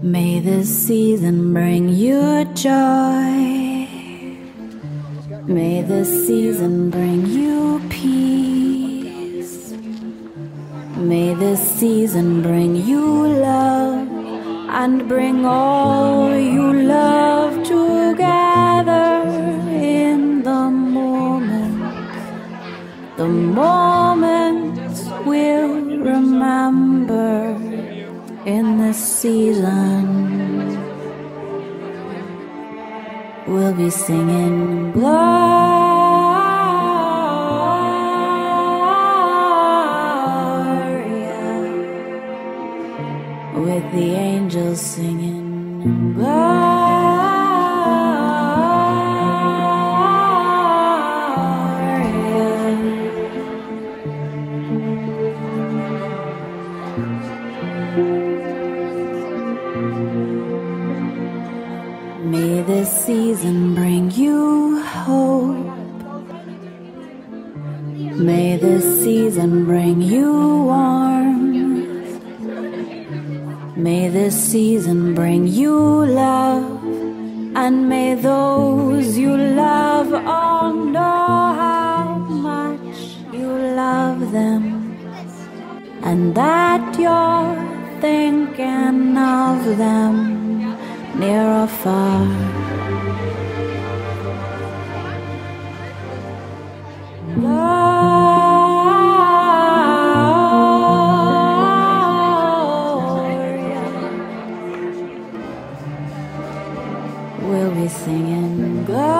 May this season bring you joy. May this season bring you peace. May this season bring you love, and bring all you love together in the moment. The moments we'll remember in this season. We'll be singing Gloria, with the angels singing May this season bring you hope. May this season bring you warmth. May this season bring you love, and may those you love all know how much you love them, and that you're thinking of them near or far. Gloria, we'll be singing Gloria.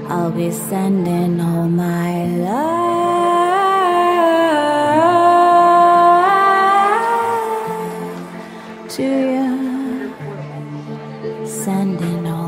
I'll be sending all my love to you, sending all